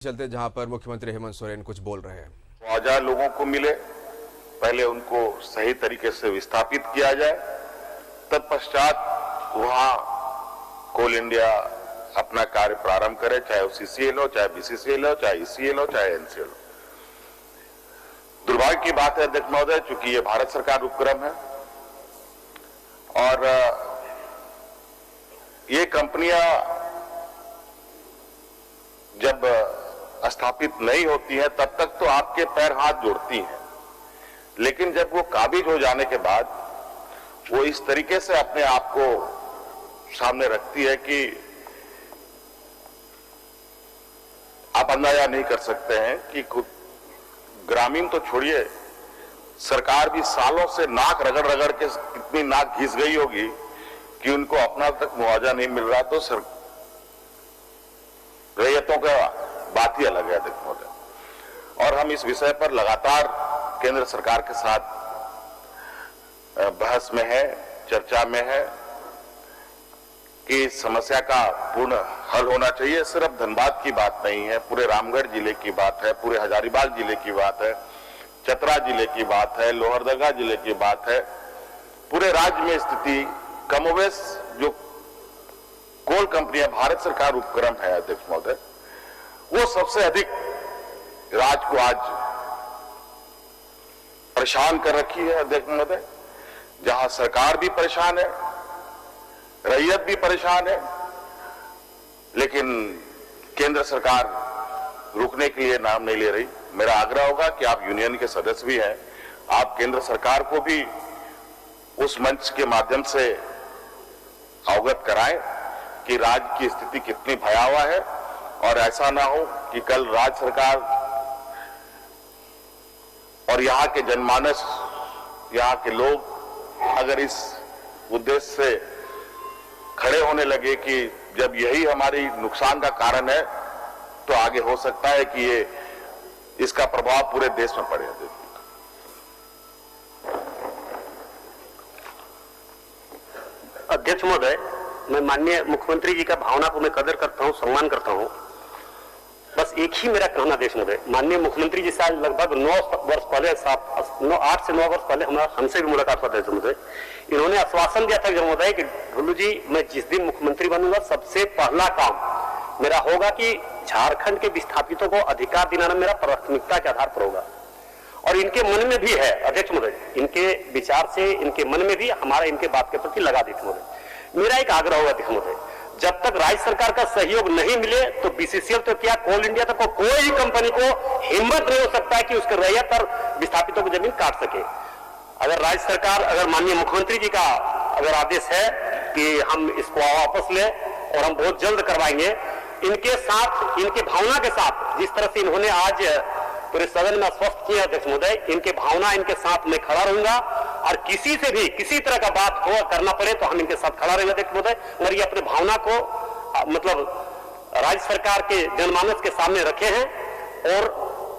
चलते जहां पर मुख्यमंत्री हेमंत सोरेन कुछ बोल रहे हैं। मुआवजा लोगों को मिले, पहले उनको सही तरीके से विस्थापित किया जाए, तत्पश्चात वहां कोल इंडिया अपना कार्य प्रारंभ करे, चाहे वो सीसीएल हो, चाहे बीसीसीएल हो, चाहे ईसीएल हो, चाहे एनसीएल हो। दुर्भाग्य की बात है अध्यक्ष महोदय, चूंकि ये भारत सरकार उपक्रम है और ये कंपनियां जब स्थापित नहीं होती है तब तक तो आपके पैर हाथ जोड़ती हैं, लेकिन जब वो काबिज हो जाने के बाद वो इस तरीके से अपने आप को सामने रखती है कि आप अंदाजा नहीं कर सकते हैं कि ग्रामीण तो छोड़िए, सरकार भी सालों से नाक रगड़ रगड़ के कितनी नाक घिस गई होगी कि उनको अपना तक मुआवजा नहीं मिल रहा। तो रैयतों का बात ही अलग है अध्यक्ष महोदय, और हम इस विषय पर लगातार केंद्र सरकार के साथ बहस में है, चर्चा में है कि समस्या का पूर्ण हल होना चाहिए। सिर्फ धनबाद की बात नहीं है, पूरे रामगढ़ जिले की बात है, पूरे हजारीबाग जिले की बात है, चतरा जिले की बात है, लोहरदगा जिले की बात है। पूरे राज्य में स्थिति कमोबेश जो कोल कंपनियां भारत सरकार उपक्रम है अध्यक्ष महोदय, वो सबसे अधिक राज्य को आज परेशान कर रखी है अध्यक्ष महोदय। जहां सरकार भी परेशान है, रैयत भी परेशान है, लेकिन केंद्र सरकार रुकने के लिए नाम नहीं ले रही। मेरा आग्रह होगा कि आप यूनियन के सदस्य भी हैं, आप केंद्र सरकार को भी उस मंच के माध्यम से अवगत कराएं कि राज्य की स्थिति कितनी भयावह है, और ऐसा ना हो कि कल राज्य सरकार और यहाँ के जनमानस, यहाँ के लोग अगर इस उद्देश्य से खड़े होने लगे कि जब यही हमारी नुकसान का कारण है, तो आगे हो सकता है कि ये इसका प्रभाव पूरे देश में पड़े। अध्यक्ष महोदय, मैं माननीय मुख्यमंत्री जी का भावना को मैं कदर करता हूं, सम्मान करता हूं। बस एक ही मेरा कहना अध्यक्ष महोदय, माननीय मुख्यमंत्री जी से लगभग 8 से 9 वर्ष पहले हमसे भी मुलाकात हुआ अध्यक्ष महोदय। इन्होंने आश्वासन दिया था महोदय कि ढुल्लू जी, मैं जिस दिन मुख्यमंत्री बनूंगा सबसे पहला काम मेरा होगा कि झारखंड के विस्थापितों को अधिकार दिलाना मेरा प्राथमिकता के आधार पर होगा। और इनके मन में भी है अध्यक्ष महोदय, इनके विचार से इनके मन में भी हमारा इनके बात के प्रति लगा अध्यक्ष महोदय। मेरा एक आग्रह होगा अध्यक्ष महोदय, जब तक राज्य सरकार का सहयोग नहीं मिले तो बीसीसीएल तो क्या कोल इंडिया तक कोई कंपनी को हिम्मत नहीं हो सकता है कि उसके रैयत और विस्थापितों की जमीन काट सके। अगर राज्य सरकार, अगर माननीय मुख्यमंत्री जी का अगर आदेश है कि हम इसको वापस लें और हम बहुत जल्द करवाएंगे, इनके साथ, इनके भावना के साथ, जिस तरह से इन्होंने आज पूरे सदन में आश्वस्त किया अध्यक्ष महोदय, इनके भावना, इनके साथ मैं खड़ा रहूंगा और किसी से भी किसी तरह का बात हो करना पड़े तो हम इनके साथ खड़ा रहेंगे अध्यक्ष महोदय। और ये अपने भावना को मतलब राज्य सरकार के जनमानस के सामने रखे हैं और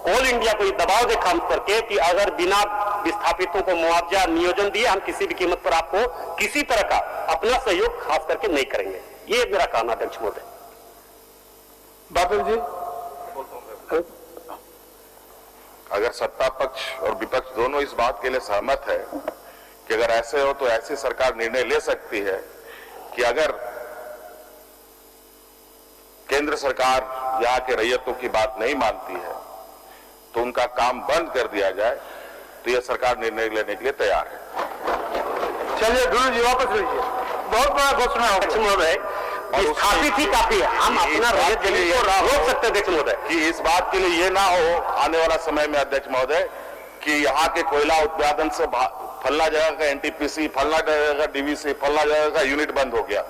कोल इंडिया को ये दबाव दे काम करके कि अगर बिना विस्थापितों को मुआवजा नियोजन दिए हम किसी भी कीमत पर आपको किसी तरह का अपना सहयोग खास करके नहीं करेंगे। ये मेरा कहना अध्यक्ष महोदय। बादल जी, अगर सत्ता पक्ष और विपक्ष दोनों इस बात के लिए सहमत है कि अगर ऐसे हो तो ऐसी सरकार निर्णय ले सकती है कि अगर केंद्र सरकार यहाँ के रैयतों की बात नहीं मानती है तो उनका काम बंद कर दिया जाए, तो यह सरकार निर्णय लेने के लिए तैयार है। चलिए ढुल्लू जी वापस लीजिए, बहुत बड़ा घोषणा हो अध्यक्ष महोदय, स्थापित ही काफी है, हम अपना रैयत जमीन को रोक सकते हैं अध्यक्ष महोदय। कि इस बात के लिए ये ना हो आने वाला समय में अध्यक्ष महोदय कि यहाँ के कोयला उत्पादन से फलना जगह का एनटीपीसी, फलना जगह का डीवीसी, फलना जगह का यूनिट बंद हो गया।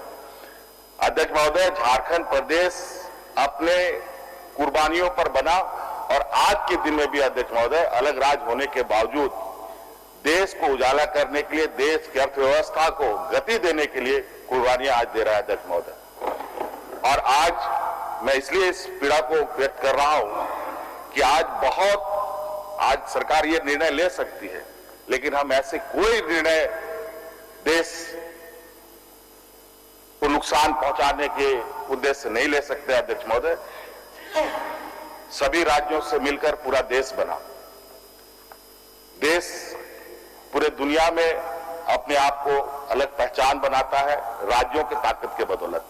अध्यक्ष महोदय, झारखंड प्रदेश अपने कुर्बानियों पर बना और आज के दिन में भी अध्यक्ष महोदय अलग राज्य होने के बावजूद देश को उजाला करने के लिए, देश की अर्थव्यवस्था को गति देने के लिए कुर्बानियां आज दे रहा है अध्यक्ष महोदय। और आज मैं इसलिए इस पीड़ा को व्यक्त कर रहा हूं कि आज सरकार ये निर्णय ले सकती है, लेकिन हम ऐसे कोई निर्णय देश को नुकसान पहुंचाने के उद्देश्य से नहीं ले सकते अध्यक्ष महोदय। सभी राज्यों से मिलकर पूरा देश बना। देश पूरे दुनिया में अपने आप को अलग पहचान बनाता है राज्यों की ताकत के बदौलत।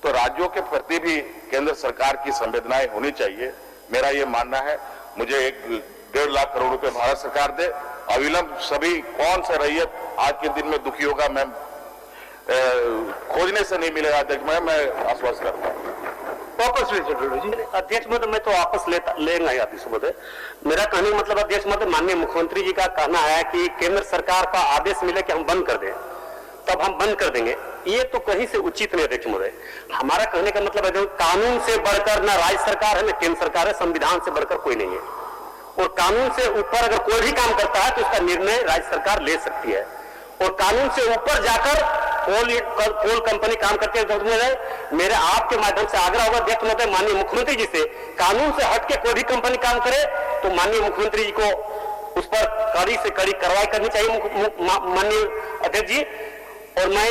तो राज्यों के प्रति भी केंद्र सरकार की संवेदनाएं होनी चाहिए, मेरा यह मानना है। मुझे 1.5 लाख करोड़ रुपए भारत सरकार दे, अविलंब सभी कौन सा रैयत आज के दिन में दुखी होगा, मैं खोजने से नहीं मिलेगा अध्यक्ष, मैं आश्वस्त करता हूं। वापस लीजिए ढुल्लू जी। अध्यक्ष महोदय, मैं तो वापस लेंगे अध्यक्ष महोदय। मेरा कहने का मतलब अध्यक्ष महोदय, माननीय मुख्यमंत्री जी का कहना है कि केंद्र सरकार का आदेश मिले कि हम बंद कर दें, तब हम बंद कर देंगे। ये तो कहीं से उचित नहीं अध्यक्ष महोदय। हमारा कहने का मतलब है कानून से बढ़कर ना राज्य सरकार है ना केंद्र सरकार है, संविधान से बढ़कर कोई नहीं है। और कानून से ऊपर अगर कोई भी काम करता है तो उसका निर्णय राज्य सरकार ले सकती है। और कानून से ऊपर जाकर कोल कंपनी काम करती है। मेरे आपके माध्यम से आग्रह होगा अध्यक्ष महोदय माननीय मुख्यमंत्री जी से, कानून से हटके कोई भी कंपनी काम करे तो माननीय मुख्यमंत्री जी को उस पर कड़ी से कड़ी कार्रवाई करनी चाहिए माननीय अध्यक्ष जी। और मैं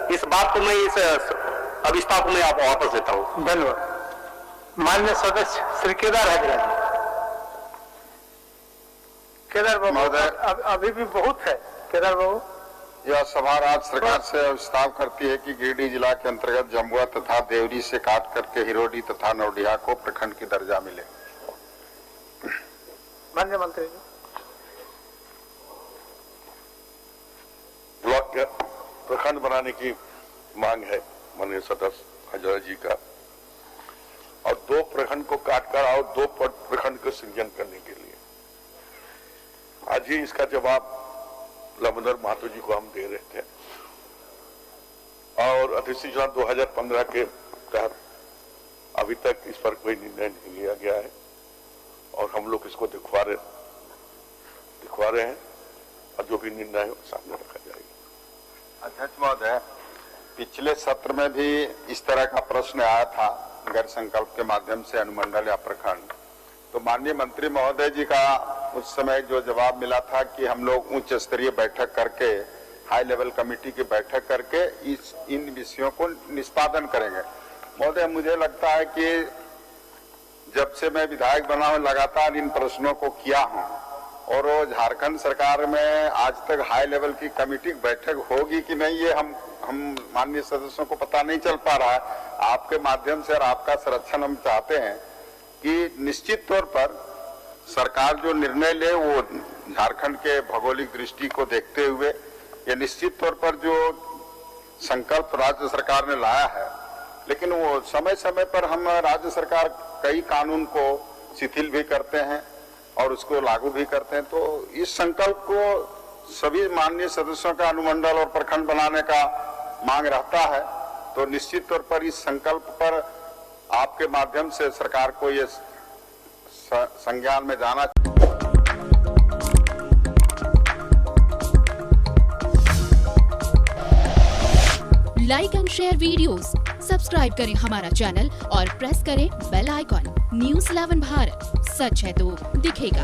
इस बात को, मैं इस अभिस्ताव को मैं आप वापस लेता हूं। धन्यवाद। माननीय सदस्य श्री केदार हैदरा जी। केदार बाबू, अभी भी बहुत है। केदार बाबू, यह सभा राज्य सरकार से प्रस्ताव करती है कि गिरिडीह जिला के अंतर्गत जमुआ तथा देवरी से काट करके हिरोडी तथा नौडिया को प्रखंड की दर्जा मिले। माननीय मंत्री जी। ब्लॉक के प्रखंड बनाने की मांग है माननीय सदस्य हजरा जी का, और 2 प्रखंड को काटकर और 2 प्रखंड को सृजन करने के लिए। आज ही इसका जवाब लंबोदर महतो जी को हम दे रहे थे, और अधिसूचना 2015 के तहत अभी तक इस पर कोई निर्णय नहीं लिया गया है, और हम लोग इसको दिखवा रहे हैं, और जो भी निर्णय हो सामने रखा जाएगा। अध्यक्ष महोदय, पिछले सत्र में भी इस तरह का प्रश्न आया था गैर संकल्प के माध्यम से अनुमंडल या प्रखंड, तो माननीय मंत्री महोदय जी का उस समय जो जवाब मिला था कि हम लोग उच्च स्तरीय बैठक करके, हाई लेवल कमेटी की बैठक करके इन विषयों को निष्पादन करेंगे। महोदय, मुझे लगता है कि जब से मैं विधायक बना हूं लगातार इन प्रश्नों को किया हूं, और वो झारखंड सरकार में आज तक हाई लेवल की कमेटी की बैठक होगी कि नहीं, ये हम माननीय सदस्यों को पता नहीं चल पा रहा है। आपके माध्यम से और आपका संरक्षण हम चाहते हैं कि निश्चित तौर पर सरकार जो निर्णय ले वो झारखंड के भौगोलिक दृष्टि को देखते हुए, ये निश्चित तौर पर जो संकल्प राज्य सरकार ने लाया है, लेकिन वो समय समय पर हम राज्य सरकार कई कानून को शिथिल भी करते हैं और उसको लागू भी करते हैं। तो इस संकल्प को सभी माननीय सदस्यों का अनुमंडल और प्रखंड बनाने का मांग रहता है, तो निश्चित तौर पर इस संकल्प पर आपके माध्यम से सरकार को ये संज्ञान में जाना। Like and share videos, subscribe करें हमारा चैनल और प्रेस करें बेल आइकॉन। न्यूज़ 11 भारत, सच है तो दिखेगा।